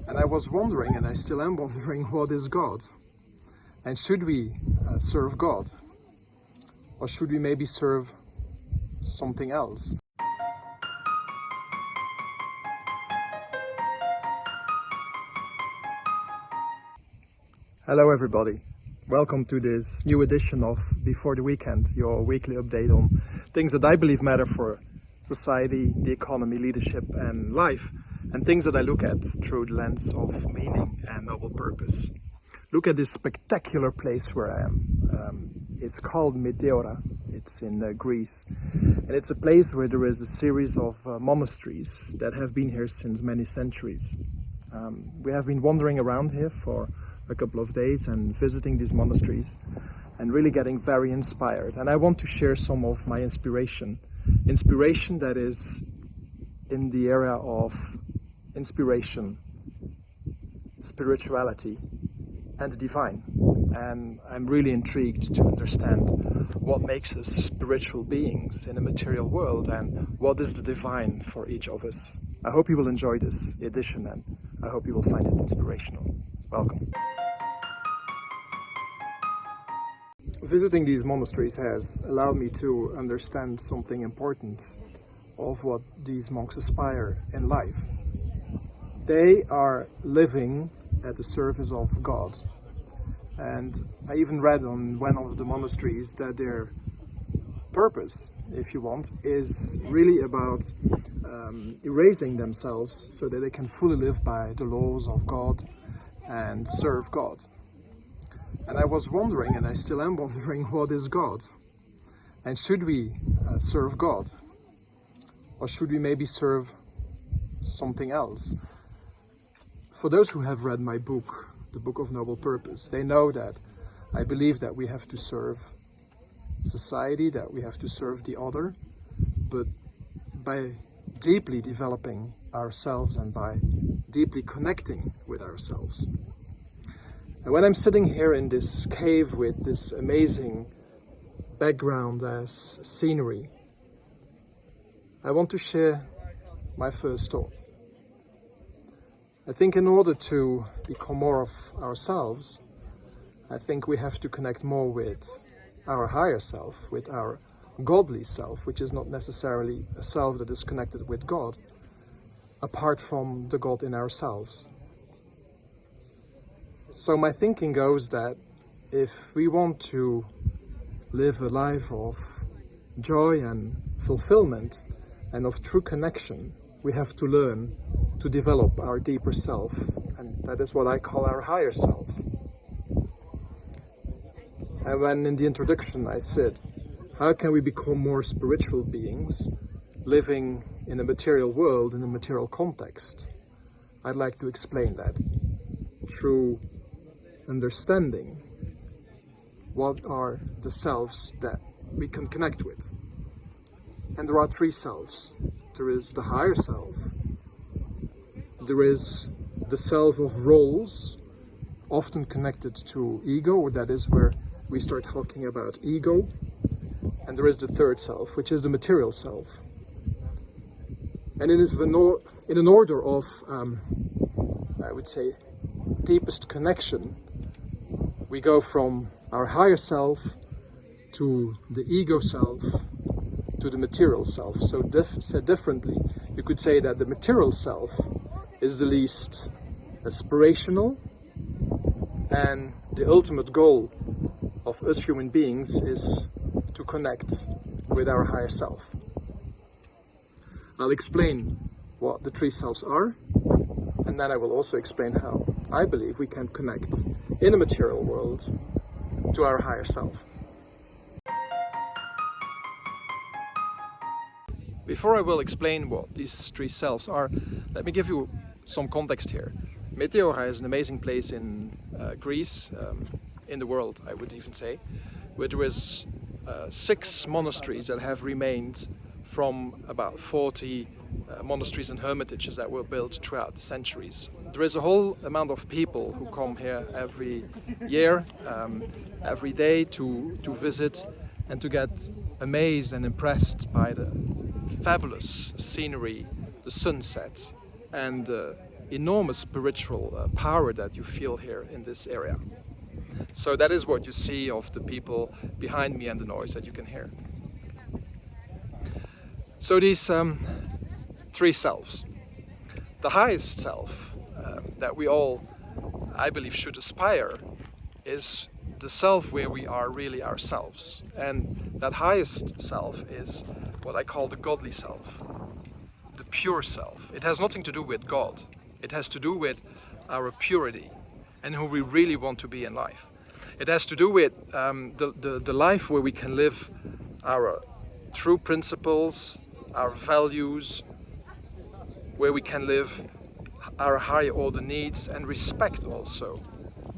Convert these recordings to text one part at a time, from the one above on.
And I was wondering, and I still am wondering, what is God? And should we serve God? Or should we maybe serve something else? Hello everybody, welcome to this new edition of Before the Weekend, your weekly update on things that I believe matter for society, the economy, leadership and life, and things that I look at through the lens of meaning and noble purpose. Look at this spectacular place where I am. It's called Meteora, it's in Greece, and it's a place where there is a series of monasteries that have been here since many centuries. We have been wandering around here for a couple of days and visiting these monasteries and really getting very inspired. And I want to share some of my inspiration that is in the area of inspiration, spirituality and the divine. And I'm really intrigued to understand what makes us spiritual beings in a material world and what is the divine for each of us. I hope you will enjoy this edition and I hope you will find it inspirational. Welcome. Visiting these monasteries has allowed me to understand something important of what these monks aspire in life. They are living at the service of God. And I even read on one of the monasteries that their purpose, if you want, is really about erasing themselves so that they can fully live by the laws of God and serve God. And I was wondering, and I still am wondering, what is God? And should we serve God? Or should we maybe serve something else? For those who have read my book, the Book of Noble Purpose, they know that I believe that we have to serve society, that we have to serve the other, but by deeply developing ourselves and by deeply connecting with ourselves. And when I'm sitting here in this cave with this amazing background as scenery, I want to share my first thought. I think in order to become more of ourselves, I think we have to connect more with our higher self, with our godly self, which is not necessarily a self that is connected with God, apart from the God in ourselves. So my thinking goes that if we want to live a life of joy and fulfillment and of true connection, we have to learn to develop our deeper self, and that is what I call our higher self. And when in the introduction I said, how can we become more spiritual beings living in a material world, in a material context? I'd like to explain that through understanding what are the selves that we can connect with. And there are three selves. There is the higher self, there is the self of roles, often connected to ego, or that is where we start talking about ego, and there is the third self, which is the material self. And in an order of, I would say, deepest connection, we go from our higher self to the ego self to the material self. So said differently, you could say that the material self is the least aspirational, and the ultimate goal of us human beings is to connect with our higher self. I'll explain what the three selves are, and then I will also explain how I believe we can connect in a material world to our higher self. Before I will explain what these three selves are, let me give you some context here. Meteora is an amazing place in Greece, in the world I would even say, where there is 6 monasteries that have remained from about 40 monasteries and hermitages that were built throughout the centuries. There is a whole amount of people who come here every year, every day to visit and to get amazed and impressed by the fabulous scenery, the sunset and enormous spiritual power that you feel here in this area. So that is what you see of the people behind me and the noise that you can hear. So these three selves. The highest self that we all, I believe, should aspire is the self where we are really ourselves. And that highest self is what I call the godly self, the pure self. It has nothing to do with God. It has to do with our purity and who we really want to be in life. It has to do with the life where we can live our true principles, our values, where we can live our higher order needs and respect also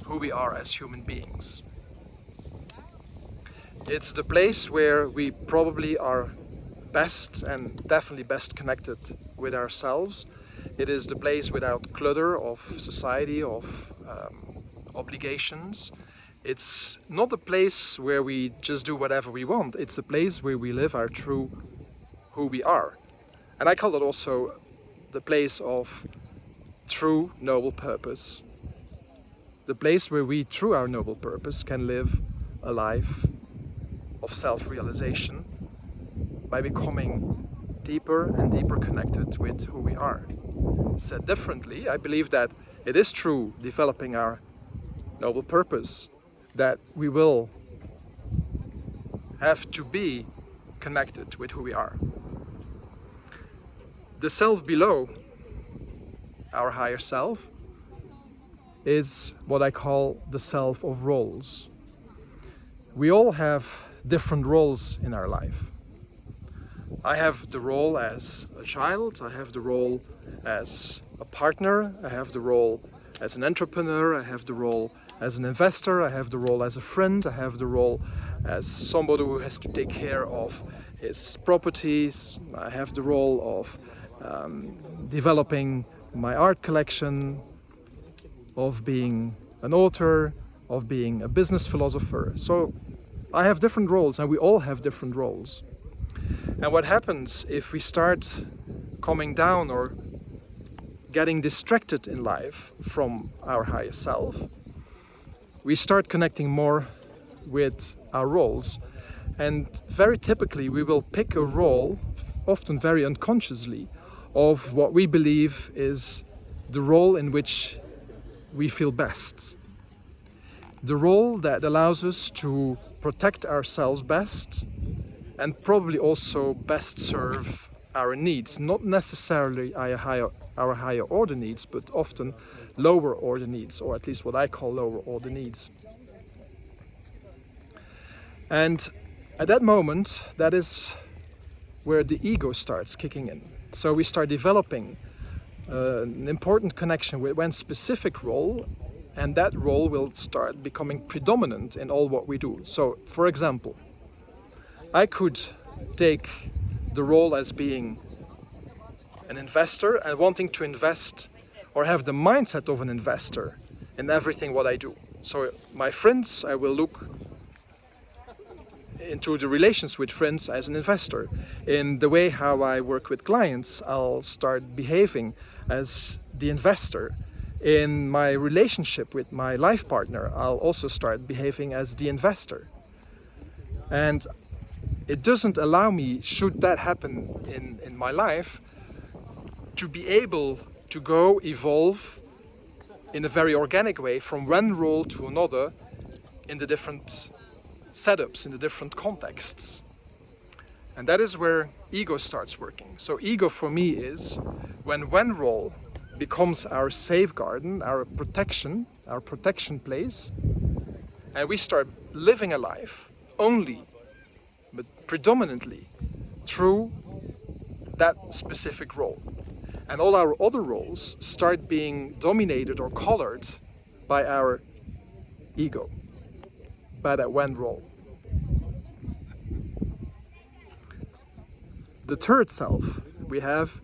who we are as human beings. It's the place where we probably are best and definitely best connected with ourselves. It is the place without clutter of society, of obligations. It's not a place where we just do whatever we want. It's a place where we live our true who we are. And I call it also the place of true noble purpose. The place where we, through our noble purpose, can live a life of self-realization by becoming deeper and deeper connected with who we are. Said differently, I believe that it is true developing our noble purpose that we will have to be connected with who we are. The self below our higher self is what I call the self of roles. We all have different roles in our life. I have the role as a child, I have the role as a partner, I have the role as an entrepreneur, I have the role as an investor, I have the role as a friend, I have the role as somebody who has to take care of his properties, I have the role of developing my art collection, of being an author, of being a business philosopher. So I have different roles and we all have different roles. And what happens if we start coming down or getting distracted in life from our higher self, we start connecting more with our roles. And very typically we will pick a role, often very unconsciously, of what we believe is the role in which we feel best. The role that allows us to protect ourselves best and probably also best serve our needs, not necessarily our higher order needs, but often lower order needs, or at least what I call lower order needs. And at that moment, that is where the ego starts kicking in. So we start developing an important connection with one specific role, and that role will start becoming predominant in all what we do. So, for example, I could take the role as being an investor and wanting to invest or have the mindset of an investor in everything what I do. So my friends, I will look into the relations with friends as an investor. In the way how I work with clients, I'll start behaving as the investor. In my relationship with my life partner, I'll also start behaving as the investor. And it doesn't allow me, should that happen in my life, to be able to go evolve in a very organic way from one role to another in the different setups, in the different contexts. And that is where ego starts working. So ego for me is when one role becomes our safeguard, our protection place, and we start living a life only, but predominantly through that specific role. And all our other roles start being dominated or colored by our ego, by that one role. The third self we have,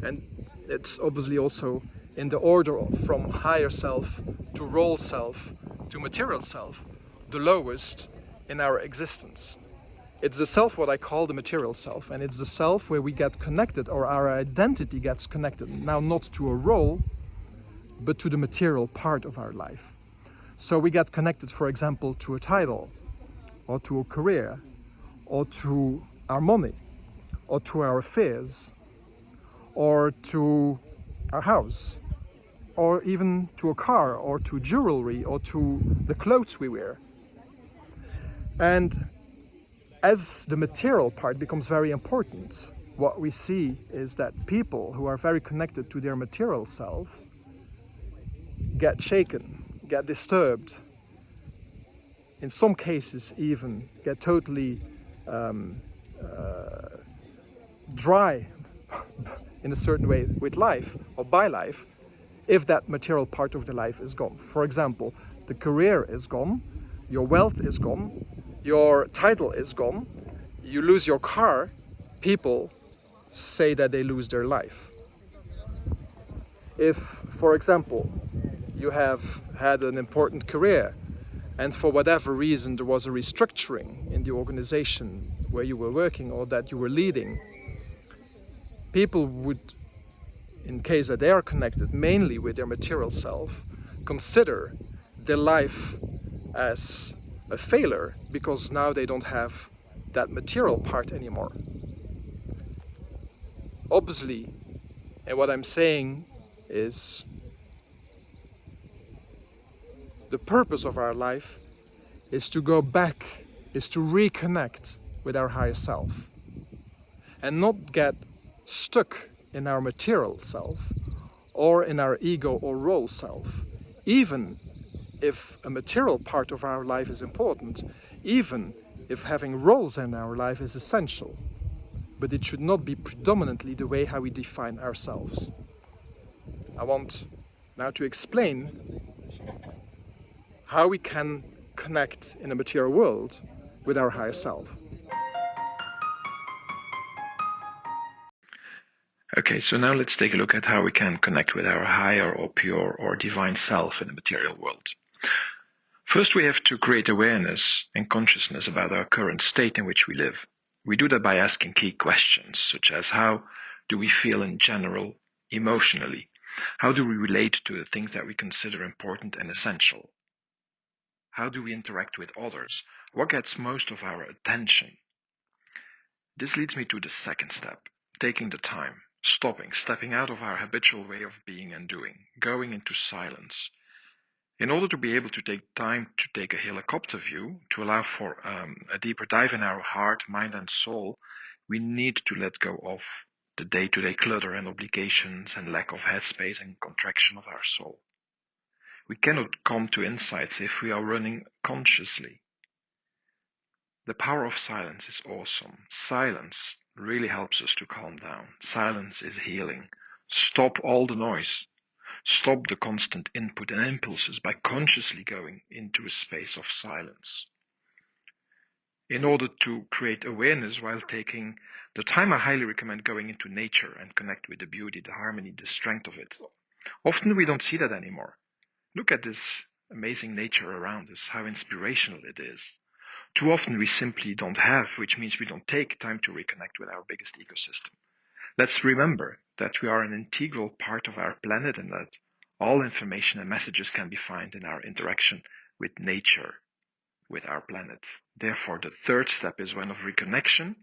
and it's obviously also in the order from higher self to role self to material self, the lowest in our existence. It's the self what I call the material self, and it's the self where we get connected, or our identity gets connected, now not to a role, but to the material part of our life. So we get connected, for example, to a title, or to a career, or to our money, or to our affairs, or to our house, or even to a car, or to jewelry, or to the clothes we wear. And as the material part becomes very important, what we see is that people who are very connected to their material self get shaken, get disturbed, in some cases even get totally dry in a certain way with life or by life, if that material part of the life is gone. For example, the career is gone, your wealth is gone, your title is gone, you lose your car, people say that they lose their life. If, for example, you have had an important career and for whatever reason there was a restructuring in the organization where you were working or that you were leading, people would, in case that they are connected mainly with their material self, consider their life as a failure because now they don't have that material part anymore. Obviously, and what I'm saying is the purpose of our life is to go back, is to reconnect with our higher self and not get stuck in our material self or in our ego or role self. Even if a material part of our life is important, even if having roles in our life is essential, but it should not be predominantly the way how we define ourselves. I want now to explain how we can connect in a material world with our higher self. Okay, so now let's take a look at how we can connect with our higher or pure or divine self in the material world. First, we have to create awareness and consciousness about our current state in which we live. We do that by asking key questions, such as how do we feel in general, emotionally? How do we relate to the things that we consider important and essential? How do we interact with others? What gets most of our attention? This leads me to the second step, taking the time, stopping, stepping out of our habitual way of being and doing, going into silence. In order to be able to take time to take a helicopter view, to allow for a deeper dive in our heart, mind and soul, we need to let go of the day-to-day clutter and obligations and lack of headspace and contraction of our soul. We cannot come to insights if we are running consciously. The power of silence is awesome. Silence really helps us to calm down. Silence is healing. Stop all the noise. Stop the constant input and impulses by consciously going into a space of silence. In order to create awareness while taking the time, I highly recommend going into nature and connect with the beauty, the harmony, the strength of it. Often we don't see that anymore. Look at this amazing nature around us, how inspirational it is. Too often we simply don't have, which means we don't take time to reconnect with our biggest ecosystem. Let's remember that we are an integral part of our planet and that all information and messages can be found in our interaction with nature, with our planet. Therefore, the third step is one of reconnection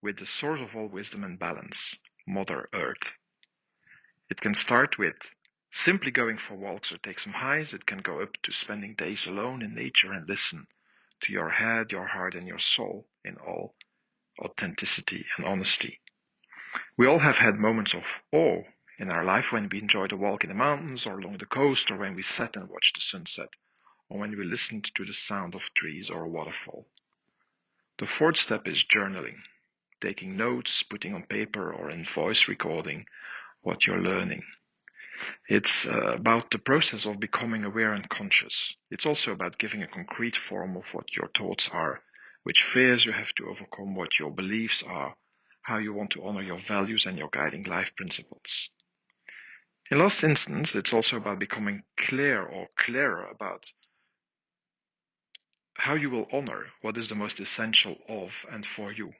with the source of all wisdom and balance, Mother Earth. It can start with simply going for walks or take some highs. It can go up to spending days alone in nature and listen to your head, your heart, and your soul in all authenticity and honesty. We all have had moments of awe in our life when we enjoyed a walk in the mountains or along the coast, or when we sat and watched the sunset, or when we listened to the sound of trees or a waterfall. The fourth step is journaling, taking notes, putting on paper or in voice recording what you're learning. It's about the process of becoming aware and conscious. It's also about giving a concrete form of what your thoughts are, which fears you have to overcome, what your beliefs are, how you want to honor your values and your guiding life principles. In last instance, it's also about becoming clear or clearer about how you will honor what is the most essential of and for you.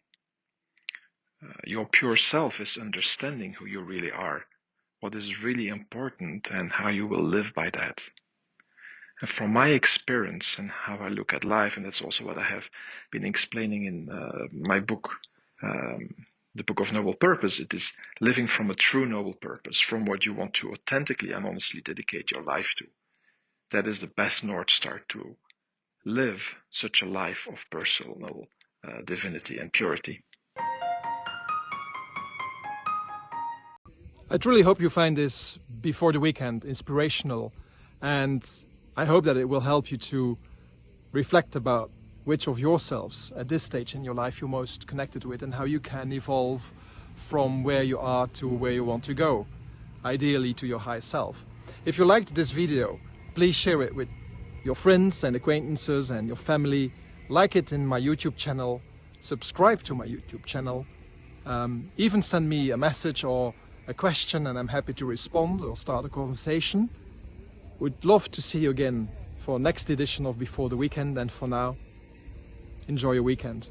Your pure self is understanding who you really are, what is really important, and how you will live by that. And from my experience and how I look at life, and that's also what I have been explaining in my book, the Book of Noble Purpose, it is living from a true noble purpose, from what you want to authentically and honestly dedicate your life to. That is the best North Star to live such a life of personal divinity and purity. I truly hope you find this before the weekend inspirational, and I hope that it will help you to reflect about which of yourselves at this stage in your life you're most connected with and how you can evolve from where you are to where you want to go, ideally to your higher self. If you liked this video, please share it with your friends and acquaintances and your family. Like it in my YouTube channel, subscribe to my YouTube channel, even send me a message or a question and I'm happy to respond or start a conversation. Would love to see you again for next edition of Before the Weekend, and for now, enjoy your weekend.